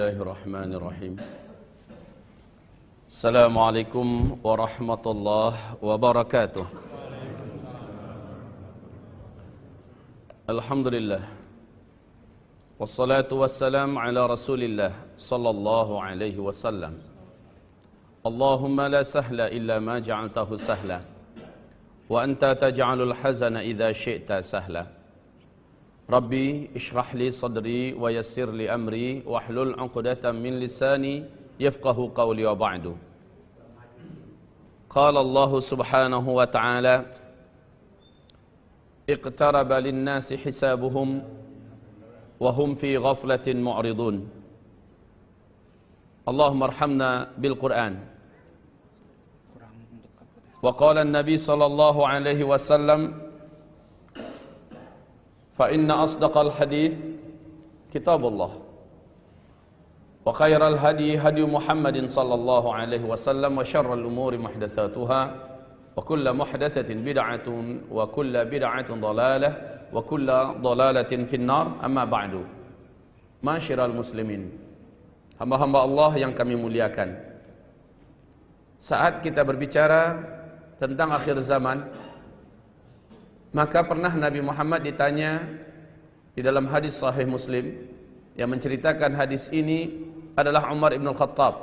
Bismillahirrahmanirrahim. Assalamualaikum warahmatullahi wabarakatuh. Alhamdulillah. Wassalatu wassalam ala Rasulillah sallallahu alaihi wasallam. Allahumma la sahla illa ma ja'altahu sahla. Wa anta taj'alul hazana idza syi'ta sahla. Rabbi ishrah li sadri wa yassir li amri wahlul 'uqdatam min lisani yafqahu qawli wa ba'du. Qala Allah subhanahu wa ta'ala iqtaraba lin-nasi hisabuhum wa hum fi ghaflatin mu'ridun. Allahumma arhamna bil Qur'an. Wa qala an-nabi sallallahu alaihi wasallam فإن أصدق الحديث كتاب الله وخير الهدي هدي محمد صلى الله عليه وسلم وشر الأمور محدثاتها وكل محدثة بدعة وكل بدعة ضلالة وكل ضلالة في النار أما بعد معاشر المسلمين hamba-hamba Allah yang kami muliakan, saat kita berbicara tentang akhir zaman, maka pernah Nabi Muhammad ditanya di dalam hadis sahih Muslim, yang menceritakan hadis ini adalah Umar ibn Khattab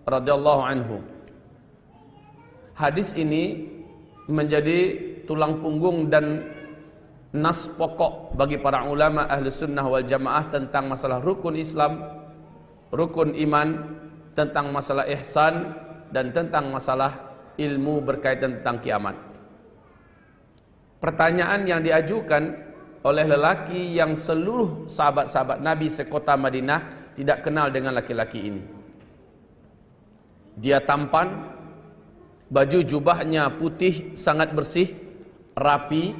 radhiyallahu anhu. Hadis ini menjadi tulang punggung dan nas pokok bagi para ulama ahli sunnah wal jamaah tentang masalah rukun Islam, rukun iman, tentang masalah ihsan, dan tentang masalah ilmu berkaitan tentang kiamat. Pertanyaan yang diajukan oleh lelaki yang seluruh sahabat-sahabat Nabi sekota Madinah tidak kenal dengan laki-laki ini. Dia tampan, baju jubahnya putih sangat bersih, rapi,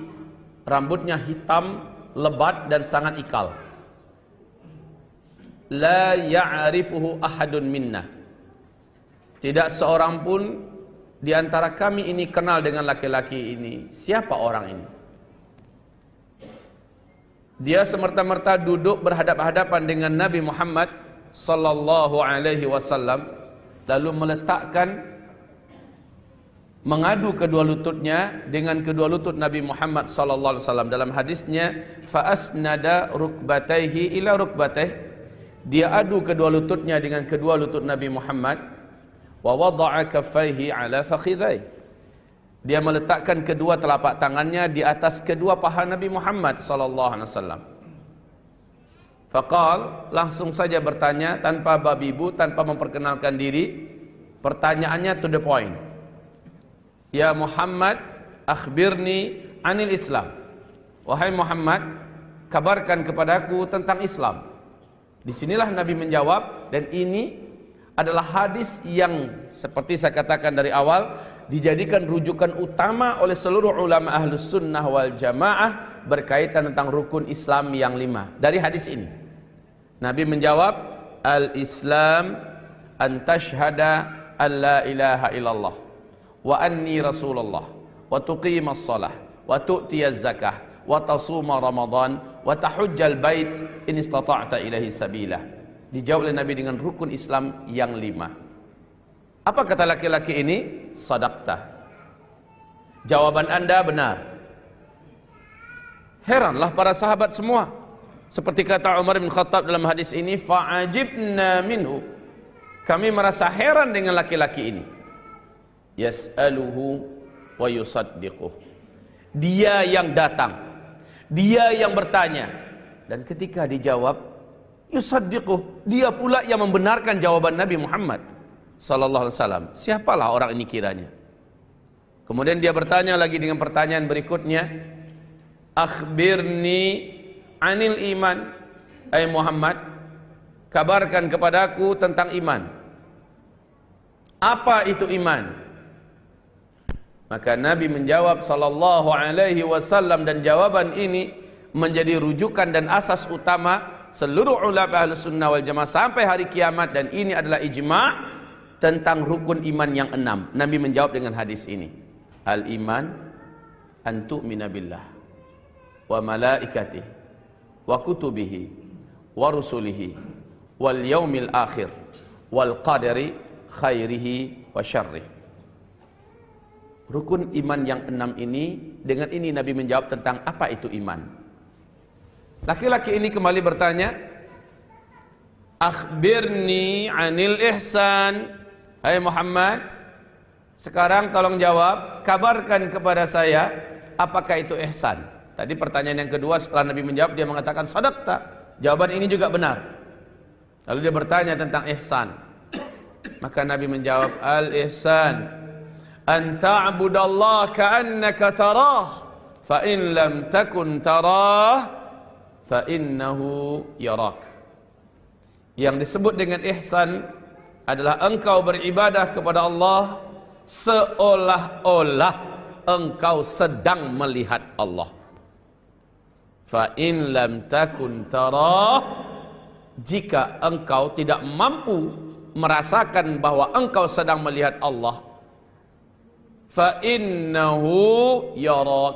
rambutnya hitam, lebat dan sangat ikal. La ya'rifuhu ahadun minna. Tidak seorang pun di antara kami ini kenal dengan laki-laki ini. Siapa orang ini? Dia semerta-merta duduk berhadap-hadapan dengan Nabi Muhammad sallallahu alaihi wasallam, lalu meletakkan, mengadu kedua lututnya dengan kedua lutut Nabi Muhammad sallallahu alaihi wasallam. Dalam hadisnya, fa asnada rukbataihi ila rukbatih. Dia adu kedua lututnya dengan kedua lutut Nabi Muhammad. Wa wada'a kaffaihi ala fakhidhai. Dia meletakkan kedua telapak tangannya di atas kedua paha Nabi Muhammad sallallahu alaihi wasallam. Faqal, langsung saja bertanya tanpa babibu, tanpa memperkenalkan diri. Pertanyaannya to the point. Ya Muhammad, akhbirni anil Islam. Wahai Muhammad, kabarkan kepadaku tentang Islam. Disinilah Nabi menjawab, dan ini adalah hadis yang seperti saya katakan dari awal dijadikan rujukan utama oleh seluruh ulama ahlus sunnah wal jamaah berkaitan tentang rukun Islam yang 5. Dari hadis ini Nabi menjawab, al-Islam an tashhada an la ilaha illallah wa anni rasulullah wa tuqimas salah wa tu'tiyaz zakah wa tasuma ramadan wa tahujjal bait in istata'ta ilaihi sabila. Dijawab oleh Nabi dengan rukun Islam yang 5. Apa kata laki-laki ini? Sadaqta. Jawaban anda benar. Heranlah para sahabat semua. Seperti kata Umar bin Khattab dalam hadis ini, fa'ajibna minhu. Kami merasa heran dengan laki-laki ini. Yas'aluhu wa yusaddiquh. Dia yang datang, dia yang bertanya, dan ketika dijawab yusaddiquh, dia pula yang membenarkan jawaban Nabi Muhammad sallallahu alaihi wasallam. Siapalah orang ini kiranya? Kemudian dia bertanya lagi dengan pertanyaan berikutnya, akhbirni anil iman. Hai Muhammad, kabarkan kepadaku tentang iman. Apa itu iman? Maka Nabi menjawab sallallahu alaihi wasallam, dan jawaban ini menjadi rujukan dan asas utama seluruh ulama ahlus sunnah wal jamaah sampai hari kiamat, dan ini adalah ijma' tentang rukun iman yang 6. Nabi menjawab dengan hadis ini, al iman an tu'mina billah wa malaikatihi wa kutubihi wa rusulihi wal yaumil akhir wal qadari khairihi wa syarrih. Rukun iman yang 6 ini, dengan ini Nabi menjawab tentang apa itu iman. Laki-laki ini kembali bertanya, akhbirni anil ihsan. Hai Muhammad, sekarang tolong jawab, kabarkan kepada saya apakah itu ihsan. Tadi pertanyaan yang kedua setelah Nabi menjawab, dia mengatakan sadaqta. Jawaban ini juga benar. Lalu dia bertanya tentang ihsan. Maka Nabi menjawab, al-ihsan an ta'budallaha ka'annaka tarah, fa in lam takun tarah fa innahu yarak. Yang disebut dengan ihsan adalah engkau beribadah kepada Allah seolah-olah engkau sedang melihat Allah. Fa in lam takun tarah, jika engkau tidak mampu merasakan bahwa engkau sedang melihat Allah, fa innahu yarak,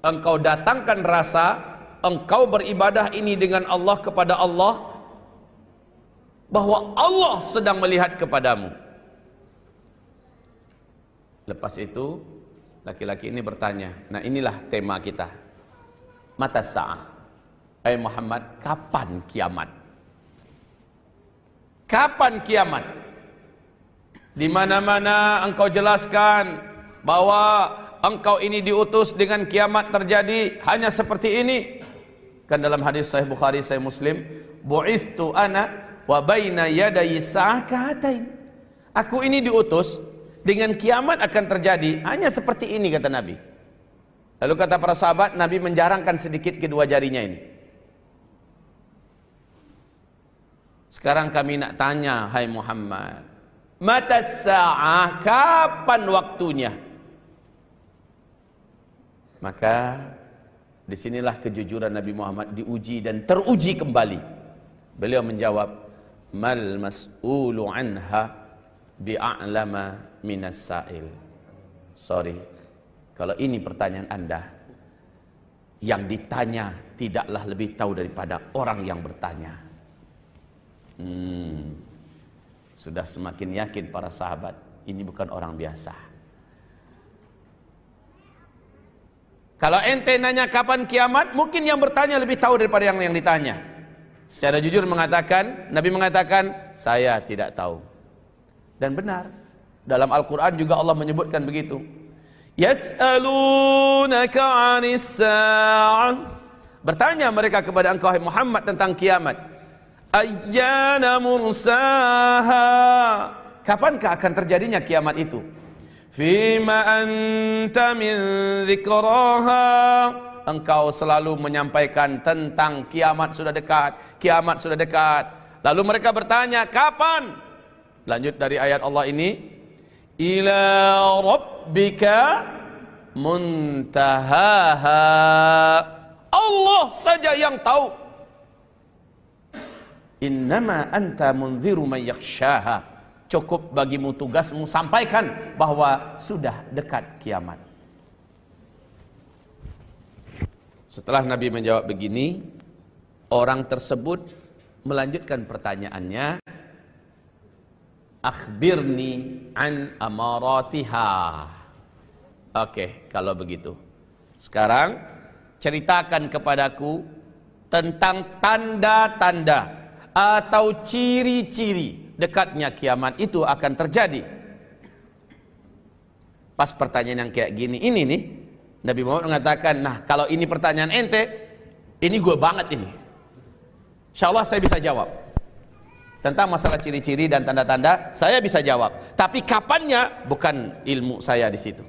engkau datangkan rasa engkau beribadah ini dengan Allah kepada Allah, bahwa Allah sedang melihat kepadamu. Lepas itu laki-laki ini bertanya, nah inilah tema kita, mata sa'ah. Hai Muhammad, kapan kiamat? Kapan kiamat? Di mana-mana engkau jelaskan bahwa engkau ini diutus dengan kiamat terjadi hanya seperti ini. Kan dalam hadis Sahih Bukhari, Sahih Muslim, bu'ithtu ana wa baina yadayi sa'ah kahatain. Aku ini diutus dengan kiamat akan terjadi hanya seperti ini, kata Nabi. Lalu kata para sahabat, Nabi menjarangkan sedikit kedua jarinya ini. Sekarang kami nak tanya, hai Muhammad, mata sa'ah, kapan waktunya? Maka disinilah kejujuran Nabi Muhammad diuji dan teruji kembali. Beliau menjawab, mal mas'ulu anha bi'a'lama minas sa'il. Sorry, kalau ini pertanyaan Anda, yang ditanya tidaklah lebih tahu daripada orang yang bertanya. Sudah semakin yakin para sahabat, ini bukan orang biasa. Kalau ente nanya kapan kiamat, mungkin yang bertanya lebih tahu daripada yang ditanya. Secara jujur mengatakan, Nabi mengatakan, saya tidak tahu. Dan benar, dalam Al-Quran juga Allah menyebutkan begitu. Yas'alunaka 'anis sa'ah, bertanya mereka kepada engkau hai Muhammad tentang kiamat. Ayyana mursaha, kapankah akan terjadinya kiamat itu? Fima anta min dzikraha, engkau selalu menyampaikan tentang kiamat sudah dekat, kiamat sudah dekat. Lalu mereka bertanya, kapan? Lanjut dari ayat Allah ini, ila rabbika muntahaha, Allah saja yang tahu. Innama anta munziru man yakhshaha, cukup bagimu tugasmu sampaikan bahwa sudah dekat kiamat. Setelah Nabi menjawab begini, orang tersebut melanjutkan pertanyaannya, akhbirni an amaratiha. Oke, kalau begitu, sekarang ceritakan kepadaku tentang tanda-tanda atau ciri-ciri dekatnya kiamat itu akan terjadi. Pas pertanyaan yang kayak gini ini nih, Nabi Muhammad mengatakan, nah kalau ini pertanyaan ente, ini gue banget ini, insya Allah saya bisa jawab. Tentang masalah ciri-ciri dan tanda-tanda saya bisa jawab, tapi kapannya bukan ilmu saya di situ.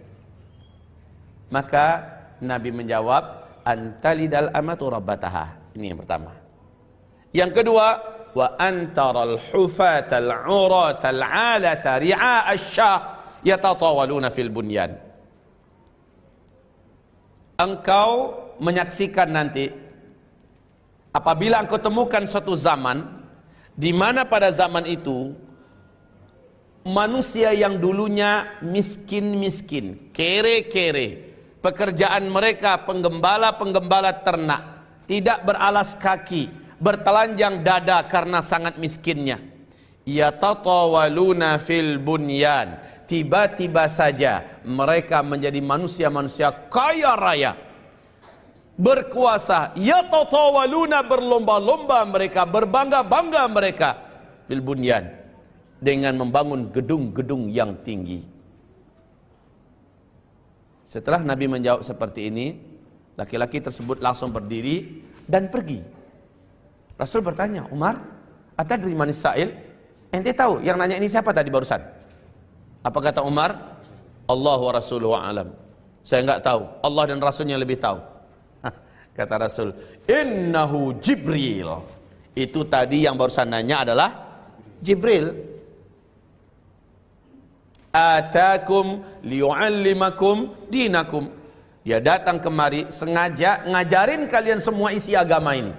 Maka Nabi menjawab, antalidal amatu rabbataha. Ini yang pertama. Yang kedua, wa antaral hufatal uratal alata ri'a asyah yatatawaluna fil bunyan. Engkau menyaksikan nanti, apabila engkau temukan suatu zaman di mana pada zaman itu manusia yang dulunya miskin-miskin, kere-kere, pekerjaan mereka penggembala-penggembala ternak, tidak beralas kaki, bertelanjang dada karena sangat miskinnya. Yatatawaluna fil bunyan, tiba-tiba saja mereka menjadi manusia-manusia kaya raya, berkuasa. Yatatawaluna, berlomba-lomba mereka, berbangga-bangga mereka, fil bunyan, dengan membangun gedung-gedung yang tinggi. Setelah Nabi menjawab seperti ini, laki-laki tersebut langsung berdiri dan pergi. Rasul bertanya, Umar, atadri manis sa'il? Ente tahu yang nanya ini siapa tadi barusan? Apa kata Umar? Allah wa rasuluhu a'lam. Saya enggak tahu, Allah dan Rasulnya lebih tahu. Kata Rasul, innahu Jibril. Itu tadi yang barusan nanya adalah Jibril. Atakum liyu'allimakum dinakum. Dia datang kemari sengaja ngajarin kalian semua isi agama ini.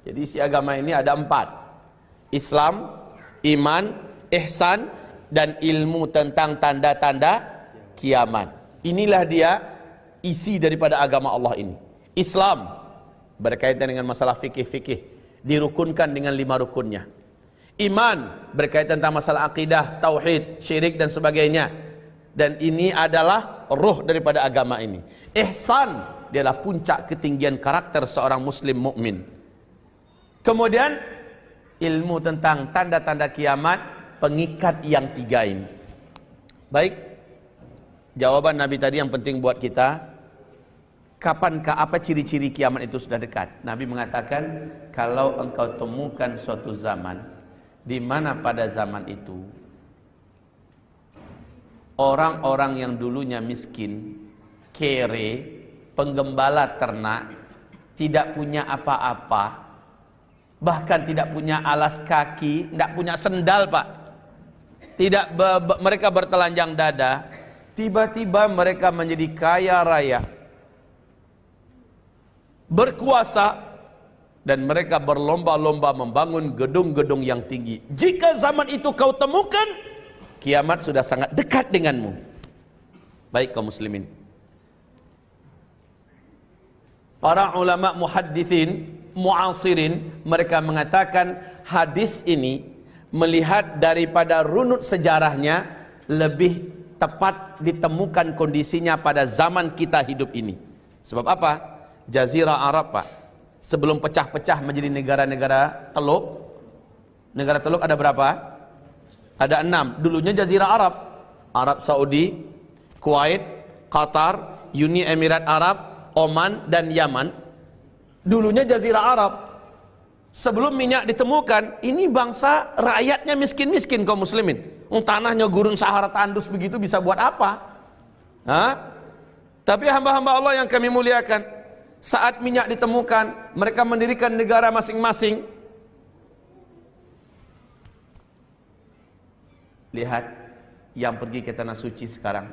Jadi isi agama ini ada 4. Islam, iman, ihsan, dan ilmu tentang tanda-tanda kiamat. Inilah dia isi daripada agama Allah ini. Islam berkaitan dengan masalah fikih-fikih, dirukunkan dengan 5 rukunnya. Iman berkaitan tentang masalah akidah, tauhid, syirik dan sebagainya. Dan ini adalah ruh daripada agama ini. Ihsan adalah puncak ketinggian karakter seorang muslim mukmin. Kemudian ilmu tentang tanda-tanda kiamat, pengikat yang 3 ini. Baik, jawaban Nabi tadi yang penting buat kita. Kapankah, apa ciri-ciri kiamat itu sudah dekat? Nabi mengatakan, kalau engkau temukan suatu zaman di mana pada zaman itu orang-orang yang dulunya miskin, kere, penggembala ternak, tidak punya apa-apa, bahkan tidak punya alas kaki, tidak punya sendal Pak, mereka bertelanjang dada, tiba-tiba mereka menjadi kaya raya, berkuasa, dan mereka berlomba-lomba membangun gedung-gedung yang tinggi. Jika zaman itu kau temukan, kiamat sudah sangat dekat denganmu. Baik kaum muslimin, para ulama muhadditsin mu'asirin, mereka mengatakan hadis ini melihat daripada runut sejarahnya lebih tepat ditemukan kondisinya pada zaman kita hidup ini. Sebab apa? Jazirah Arab Pak, sebelum pecah-pecah menjadi negara-negara teluk. Negara teluk ada berapa? Ada 6. Dulunya Jazirah Arab, Arab Saudi, Kuwait, Qatar, Uni Emirat Arab, Oman, dan Yaman. Dulunya Jazirah Arab. Sebelum minyak ditemukan, ini bangsa rakyatnya miskin-miskin kaum muslimin. Tanahnya gurun Sahara tandus begitu, bisa buat apa? Tapi hamba-hamba Allah yang kami muliakan, saat minyak ditemukan, mereka mendirikan negara masing-masing. Lihat yang pergi ke tanah suci sekarang,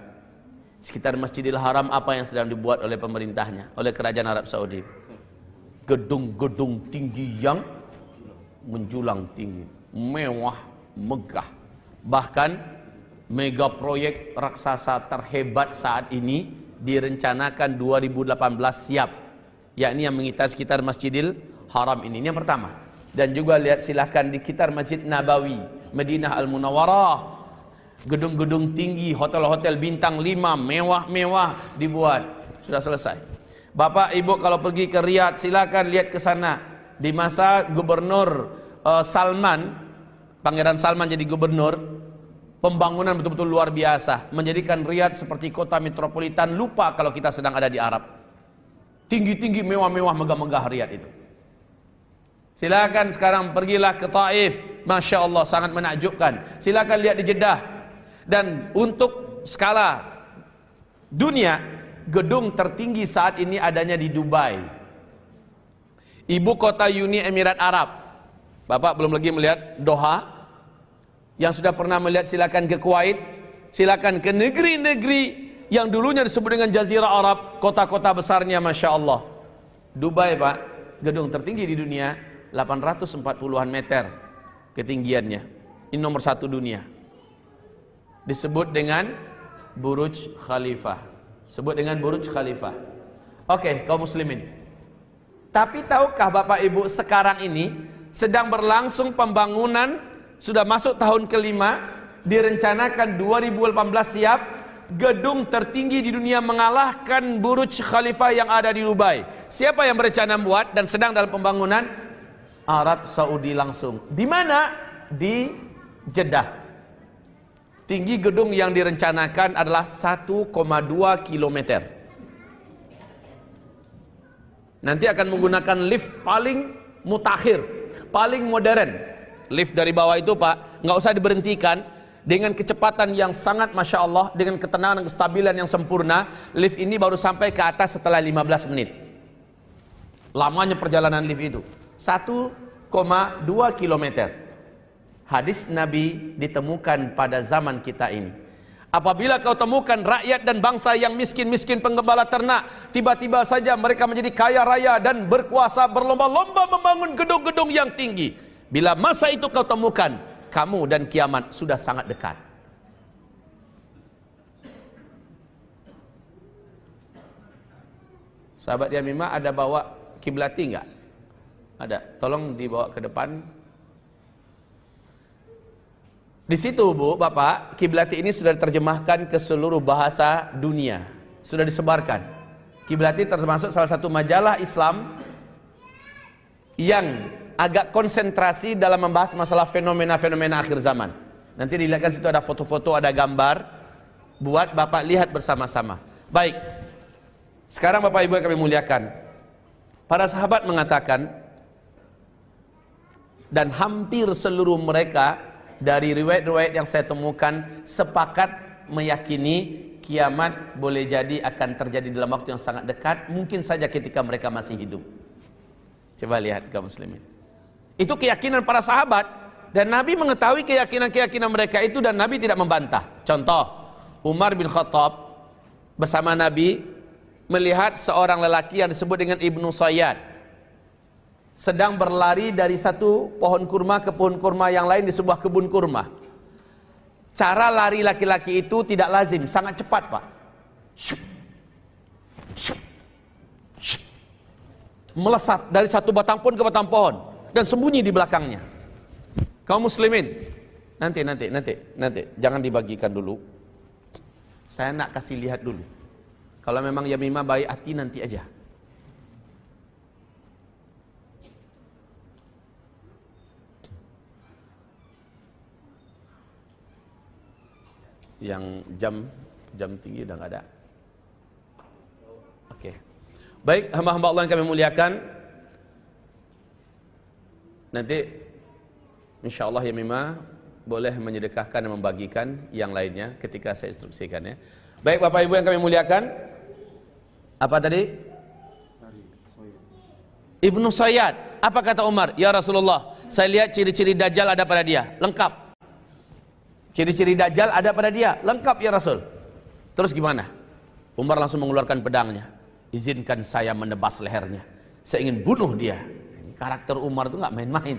sekitar Masjidil Haram, apa yang sedang dibuat oleh pemerintahnya, oleh kerajaan Arab Saudi. Gedung-gedung tinggi yang menjulang tinggi, mewah, megah. Bahkan mega proyek raksasa terhebat saat ini direncanakan 2018 siap, yakni yang mengitar sekitar Masjidil Haram ini. Ini yang pertama. Dan juga lihat silahkan di sekitar Masjid Nabawi, Madinah Al-Munawwarah, gedung-gedung tinggi, hotel-hotel bintang 5 mewah-mewah dibuat. Sudah selesai. Bapak Ibu kalau pergi ke Riyadh silakan lihat ke sana. Di masa Gubernur Salman, Pangeran Salman jadi gubernur, pembangunan betul-betul luar biasa, menjadikan Riyadh seperti kota metropolitan. Lupa kalau kita sedang ada di Arab. Tinggi-tinggi, mewah-mewah, megah-megah Riyadh itu. Silakan sekarang pergilah ke Taif, Masya Allah sangat menakjubkan. Silakan lihat di Jeddah. Dan untuk skala dunia, gedung tertinggi saat ini adanya di Dubai, ibu kota Uni Emirat Arab. Bapak belum lagi melihat Doha. Yang sudah pernah melihat silakan ke Kuwait, silakan ke negeri-negeri yang dulunya disebut dengan Jazirah Arab, kota-kota besarnya Masya Allah. Dubai Pak, gedung tertinggi di dunia, 840-an meter ketinggiannya. Ini nomor 1 dunia. Disebut dengan Burj Khalifah. Sebut dengan Burj Khalifah. Oke, kaum muslimin, Tapi tahukah Bapak Ibu, sekarang ini sedang berlangsung pembangunan, sudah masuk tahun kelima, direncanakan 2018 siap, gedung tertinggi di dunia mengalahkan Burj Khalifa yang ada di Dubai. Siapa yang berencana buat dan sedang dalam pembangunan? Arab Saudi langsung. Di mana? Di Jeddah. Tinggi gedung yang direncanakan adalah 1,2 km. Nanti akan menggunakan lift paling mutakhir, paling modern. Lift dari bawah itu Pak, nggak usah diberhentikan. Dengan kecepatan yang sangat Masya Allah, dengan ketenangan dan kestabilan yang sempurna, lift ini baru sampai ke atas setelah 15 menit. Lamanya perjalanan lift itu 1,2 km. Hadis Nabi ditemukan pada zaman kita ini. Apabila kau temukan rakyat dan bangsa yang miskin-miskin penggembala ternak, tiba-tiba saja mereka menjadi kaya raya dan berkuasa, berlomba-lomba membangun gedung-gedung yang tinggi. Bila masa itu kau temukan, kamu dan kiamat sudah sangat dekat. Sahabat Yamimah ada bawa kiblati enggak? Ada, tolong dibawa ke depan. Di situ Bu, Bapak, kiblati ini sudah diterjemahkan ke seluruh bahasa dunia. Sudah disebarkan. Kiblati termasuk salah satu majalah Islam yang agak konsentrasi dalam membahas masalah fenomena-fenomena akhir zaman. Nanti dilihatkan situ ada foto-foto, ada gambar, buat Bapak lihat bersama-sama. Baik. Sekarang Bapak Ibu yang kami muliakan, para sahabat mengatakan, dan hampir seluruh mereka dari riwayat-riwayat yang saya temukan sepakat meyakini kiamat boleh jadi akan terjadi dalam waktu yang sangat dekat, mungkin saja ketika mereka masih hidup. Coba lihat kaum muslimin. Itu keyakinan para sahabat, dan Nabi mengetahui keyakinan-keyakinan mereka itu dan Nabi tidak membantah. Contoh, Umar bin Khattab bersama Nabi melihat seorang lelaki yang disebut dengan Ibnu Sayyad sedang berlari dari satu pohon kurma ke pohon kurma yang lain di sebuah kebun kurma. Cara lari laki-laki itu tidak lazim, sangat cepat Pak. Melesat dari satu batang pohon ke batang pohon dan sembunyi di belakangnya. Kaum muslimin, nanti jangan dibagikan dulu. Saya nak kasih lihat dulu. Kalau memang Yamimah baik hati nanti aja. Yang jam tinggi udah nggak ada. Oke. Baik, hamba-hamba Allah yang kami muliakan. Nanti insyaallah Yamimah boleh menyedekahkan dan membagikan yang lainnya ketika saya instruksikan ya. Baik Bapak Ibu yang kami muliakan. Apa tadi? Ibnu Sayyad. Apa kata Umar? Ya Rasulullah, saya lihat ciri-ciri Dajjal ada pada dia. Lengkap. Ciri-ciri Dajjal ada pada dia. Lengkap ya Rasul. Terus gimana? Umar langsung mengeluarkan pedangnya. Izinkan saya menebas lehernya. Saya ingin bunuh dia. Karakter Umar itu nggak main-main.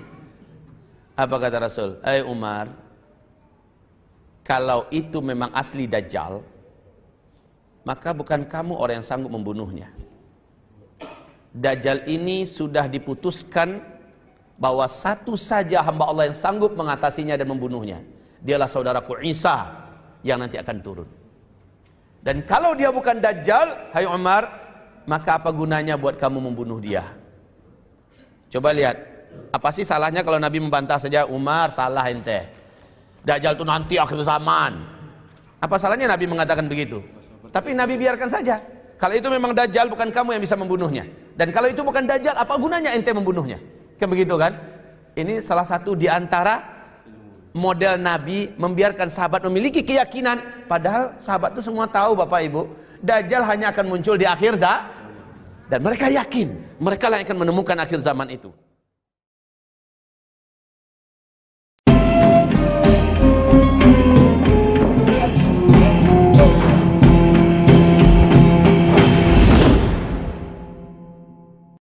Apa kata Rasul? Umar, kalau itu memang asli Dajjal, maka bukan kamu orang yang sanggup membunuhnya. Dajjal ini sudah diputuskan bahwa satu saja hamba Allah yang sanggup mengatasinya dan membunuhnya. Dialah saudaraku Isa yang nanti akan turun. Dan kalau dia bukan Dajjal, hai Umar, maka apa gunanya buat kamu membunuh dia? Coba lihat, apa sih salahnya kalau Nabi membantah saja? Umar, salah ente. Dajjal itu nanti akhir zaman. Apa salahnya Nabi mengatakan begitu? Tapi Nabi biarkan saja. Kalau itu memang Dajjal, bukan kamu yang bisa membunuhnya. Dan kalau itu bukan Dajjal, apa gunanya ente membunuhnya? Kan begitu kan? Ini salah satu di antara model Nabi membiarkan sahabat memiliki keyakinan. Padahal sahabat itu semua tahu Bapak Ibu, Dajjal hanya akan muncul di akhir zaman. Dan mereka yakin, mereka yang akan menemukan akhir zaman itu.